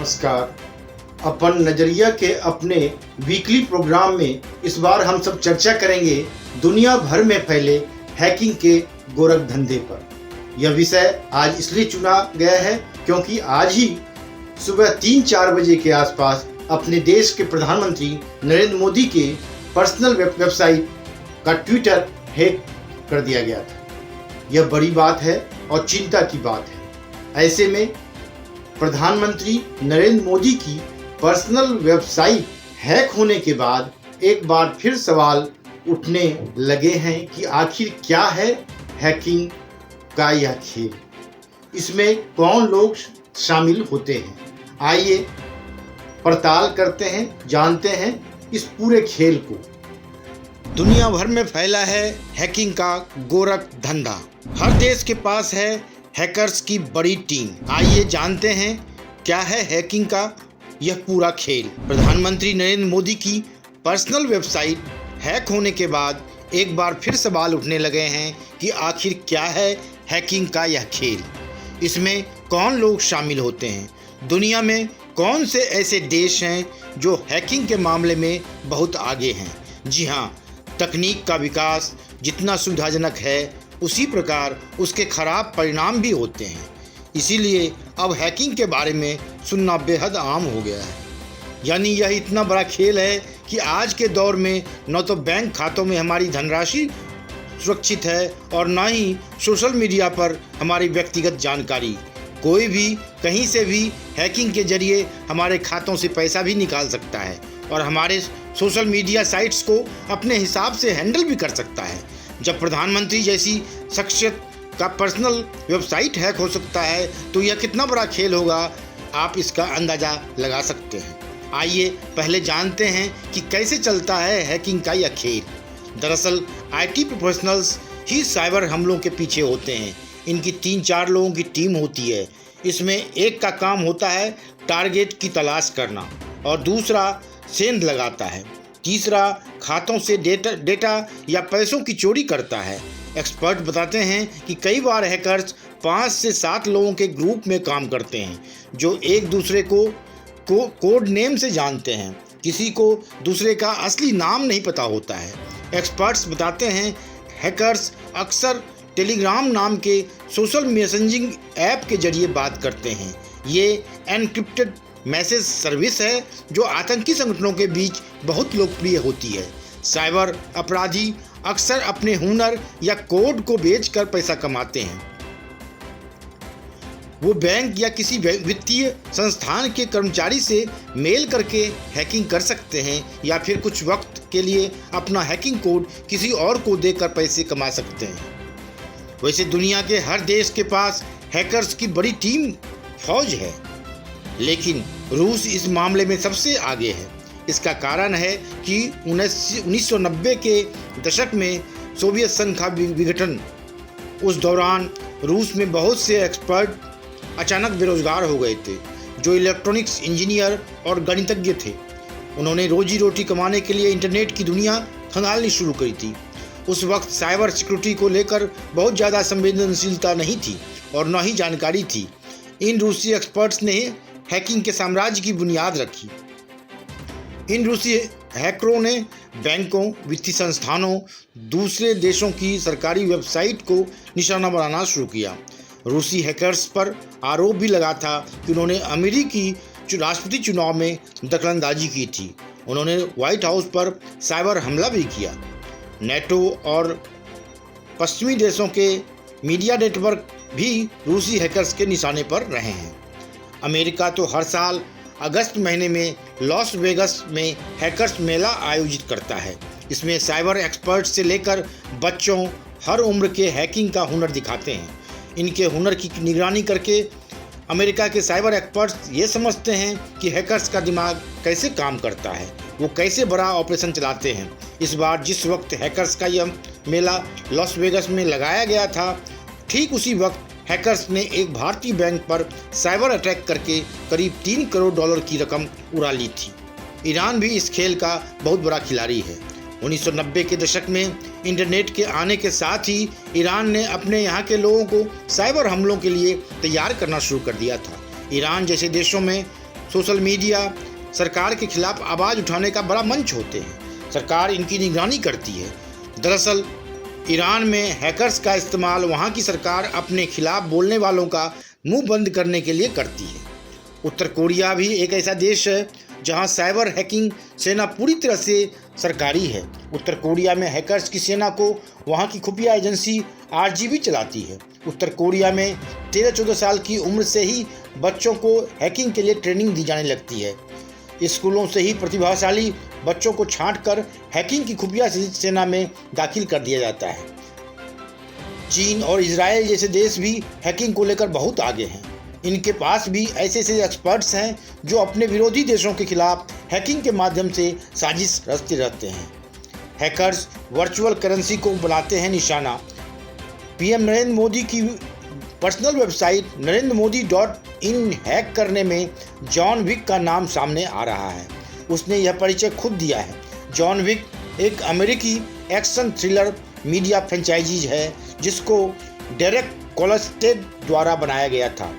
नमस्कार। अपन नजरिया के अपने वीकली प्रोग्राम में इस बार हम सब चर्चा करेंगे दुनिया भर में फैले हैकिंग के गोरख धंधे पर। यह विषय आज इसलिए चुना गया है क्योंकि आज ही सुबह 3-4 बजे के आसपास अपने देश के प्रधानमंत्री नरेंद्र मोदी के पर्सनल वेबसाइट का ट्विटर हैक कर दिया गया था। यह बड़ी बात है और चिंता की बात है। ऐसे में प्रधानमंत्री नरेंद्र मोदी की पर्सनल वेबसाइट हैक होने के बाद एक बार फिर सवाल उठने लगे हैं कि आखिर क्या है हैकिंग का यह खेल, इसमें कौन लोग शामिल होते हैं। आइए पड़ताल करते हैं, जानते हैं इस पूरे खेल को। दुनिया भर में फैला है हैकिंग का गोरख धंधा। हर देश के पास है हैकर्स की बड़ी टीम। आइए जानते हैं क्या है हैकिंग का यह पूरा खेल। प्रधानमंत्री नरेंद्र मोदी की पर्सनल वेबसाइट हैक होने के बाद एक बार फिर सवाल उठने लगे हैं कि आखिर क्या है हैकिंग का यह खेल, इसमें कौन लोग शामिल होते हैं। दुनिया में कौन से ऐसे देश हैं जो हैकिंग के मामले में बहुत आगे हैं। जी हाँ, तकनीक का विकास जितना सुविधाजनक है उसी प्रकार उसके खराब परिणाम भी होते हैं। इसीलिए अब हैकिंग के बारे में सुनना बेहद आम हो गया है। यानी यह इतना बड़ा खेल है कि आज के दौर में न तो बैंक खातों में हमारी धनराशि सुरक्षित है और न ही सोशल मीडिया पर हमारी व्यक्तिगत जानकारी। कोई भी कहीं से भी हैकिंग के जरिए हमारे खातों से पैसा भी निकाल सकता है और हमारे सोशल मीडिया साइट्स को अपने हिसाब से हैंडल भी कर सकता है। जब प्रधानमंत्री जैसी शख्सियत का पर्सनल वेबसाइट हैक हो सकता है तो यह कितना बड़ा खेल होगा, आप इसका अंदाज़ा लगा सकते हैं। आइए पहले जानते हैं कि कैसे चलता है हैकिंग का यह खेल। दरअसल आईटी प्रोफेशनल्स ही साइबर हमलों के पीछे होते हैं। इनकी 3-4 लोगों की टीम होती है। इसमें एक का काम होता है टारगेट की तलाश करना और दूसरा सेंध लगाता है, तीसरा खातों से डेटा या पैसों की चोरी करता है। एक्सपर्ट बताते हैं कि कई बार हैकर्स 5 से 7 लोगों के ग्रुप में काम करते हैं जो एक दूसरे को कोड नेम से जानते हैं। किसी को दूसरे का असली नाम नहीं पता होता है। एक्सपर्ट्स बताते हैं हैकर्स अक्सर टेलीग्राम नाम के सोशल मैसेजिंग ऐप के जरिए बात करते हैं। ये एनक्रिप्टेड मैसेज सर्विस है जो आतंकी संगठनों के बीच बहुत लोकप्रिय होती है। साइबर अपराधी अक्सर अपने हुनर या कोड को बेचकर पैसा कमाते हैं। वो बैंक या किसी वित्तीय संस्थान के कर्मचारी से मेल करके हैकिंग कर सकते हैं या फिर कुछ वक्त के लिए अपना हैकिंग कोड किसी और को देकर पैसे कमा सकते हैं। वैसे दुनिया के हर देश के पास हैकर्स की बड़ी टीम फौज है, लेकिन रूस इस मामले में सबसे आगे है। इसका कारण है कि 1990 के दशक में सोवियत संघ का विघटन, उस दौरान रूस में बहुत से एक्सपर्ट अचानक बेरोजगार हो गए थे जो इलेक्ट्रॉनिक्स इंजीनियर और गणितज्ञ थे। उन्होंने रोजी रोटी कमाने के लिए इंटरनेट की दुनिया खंगालनी शुरू करी थी। उस वक्त साइबर सिक्योरिटी को लेकर बहुत ज़्यादा संवेदनशीलता नहीं थी और न ही जानकारी थी। इन रूसी एक्सपर्ट्स ने हैकिंग के साम्राज्य की बुनियाद रखी। इन रूसी हैकरों ने बैंकों, वित्तीय संस्थानों, दूसरे देशों की सरकारी वेबसाइट को निशाना बनाना शुरू किया। रूसी हैकर्स पर आरोप भी लगा था कि उन्होंने अमेरिकी राष्ट्रपति चुनाव में दखलंदाजी की थी। उन्होंने व्हाइट हाउस पर साइबर हमला भी किया। नेटो और पश्चिमी देशों के मीडिया नेटवर्क भी रूसी हैकर्स के निशाने पर रहे हैं। अमेरिका तो हर साल अगस्त महीने में लॉस वेगस में हैकर्स मेला आयोजित करता है। इसमें साइबर एक्सपर्ट से लेकर बच्चों हर उम्र के हैकिंग का हुनर दिखाते हैं। इनके हुनर की निगरानी करके अमेरिका के साइबर एक्सपर्ट्स ये समझते हैं कि हैकर्स का दिमाग कैसे काम करता है, वो कैसे बड़ा ऑपरेशन चलाते हैं। इस बार जिस वक्त हैकर्स का यह मेला लॉस वेगस में लगाया गया था, ठीक उसी वक्त हैकर्स ने एक भारतीय बैंक पर साइबर अटैक करके करीब $3 करोड़ की रकम उड़ा ली थी। ईरान भी इस खेल का बहुत बड़ा खिलाड़ी है। 1990 के दशक में इंटरनेट के आने के साथ ही ईरान ने अपने यहाँ के लोगों को साइबर हमलों के लिए तैयार करना शुरू कर दिया था। ईरान जैसे देशों में सोशल मीडिया सरकार के खिलाफ आवाज़ उठाने का बड़ा मंच होते हैं। सरकार इनकी निगरानी करती है। दरअसल ईरान में हैकर्स का इस्तेमाल वहाँ की सरकार अपने खिलाफ बोलने वालों का मुंह बंद करने के लिए करती है। उत्तर कोरिया भी एक ऐसा देश है जहाँ साइबर हैकिंग सेना पूरी तरह से सरकारी है। उत्तर कोरिया में हैकर्स की सेना को वहाँ की खुफिया एजेंसी RGB चलाती है। उत्तर कोरिया में 13-14 साल की उम्र से ही बच्चों को हैकिंग के लिए ट्रेनिंग दी जाने लगती है। स्कूलों से ही प्रतिभाशाली बच्चों को छांटकर हैकिंग की खुफिया सेना में दाखिल कर दिया जाता है। चीन और इजराइल जैसे देश भी हैकिंग को लेकर बहुत आगे हैं। इनके पास भी ऐसे एक्सपर्ट्स हैं जो अपने विरोधी देशों के खिलाफ हैकिंग के माध्यम से साजिश रचते रहते हैं। हैकर्स वर्चुअल करेंसी को बनाते हैं निशाना। PM नरेंद्र मोदी की पर्सनल वेबसाइट NarendraModi.in हैक करने में जॉन विक का नाम सामने आ रहा है। उसने यह परिचय खुद दिया है। जॉन विक एक अमेरिकी एक्शन थ्रिलर मीडिया फ्रेंचाइजी है जिसको डेरेक कोलस्टेड द्वारा बनाया गया था।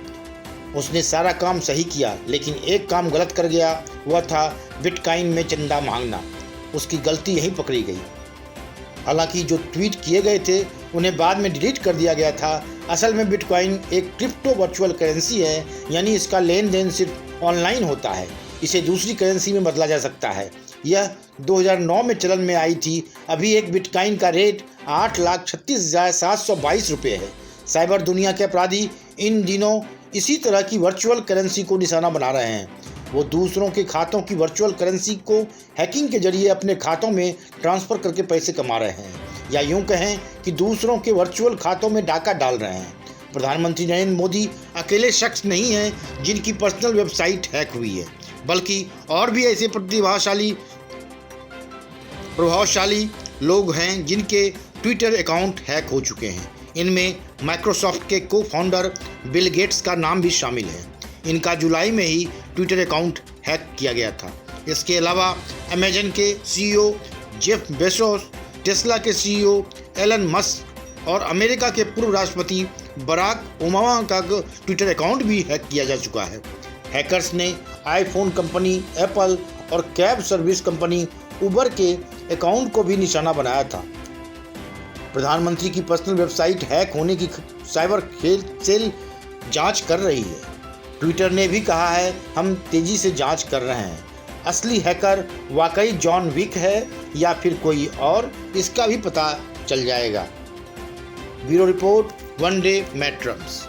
उसने सारा काम सही किया, लेकिन एक काम गलत कर गया, वह था बिटकॉइन में चंदा मांगना। उसकी गलती यहीं पकड़ी गई। हालांकि जो ट्वीट किए गए थे उन्हें बाद में डिलीट कर दिया गया था। असल में बिटकॉइन एक क्रिप्टो वर्चुअल करेंसी है, यानी इसका लेन देन सिर्फ ऑनलाइन होता है। इसे दूसरी करेंसी में बदला जा सकता है। यह 2009 में चलन में आई थी। अभी एक बिटकॉइन का रेट 8,36,722 रुपये है। साइबर दुनिया के अपराधी इन दिनों इसी तरह की वर्चुअल करेंसी को निशाना बना रहे हैं। वो दूसरों के खातों की वर्चुअल करेंसी को हैकिंग के जरिए अपने खातों में ट्रांसफ़र करके पैसे कमा रहे हैं, या यूं कहें कि दूसरों के वर्चुअल खातों में डाका डाल रहे हैं। प्रधानमंत्री नरेंद्र मोदी अकेले शख्स नहीं हैं जिनकी पर्सनल वेबसाइट हैक हुई है, बल्कि और भी ऐसे प्रभावशाली लोग हैं जिनके ट्विटर अकाउंट हैक हो चुके हैं। इनमें माइक्रोसॉफ्ट के को-फाउंडर बिल गेट्स का नाम भी शामिल है। इनका जुलाई में ही ट्विटर अकाउंट हैक किया गया था। इसके अलावा अमेजन के CEO जेफ बेजोस, टेस्ला के CEO एलन मस्क और अमेरिका के पूर्व राष्ट्रपति बराक ओबामा का ट्विटर अकाउंट भी हैक किया जा चुका है। हैकर्स ने आईफोन कंपनी एप्पल और कैब सर्विस कंपनी उबर के अकाउंट को भी निशाना बनाया था। प्रधानमंत्री की पर्सनल वेबसाइट हैक होने की साइबर सेल जांच कर रही है। ट्विटर ने भी कहा है, हम तेजी से जांच कर रहे हैं। असली हैकर वाकई जॉन विक है या फिर कोई और, इसका भी पता चल जाएगा। Bureau report, one day मैट्रम्स।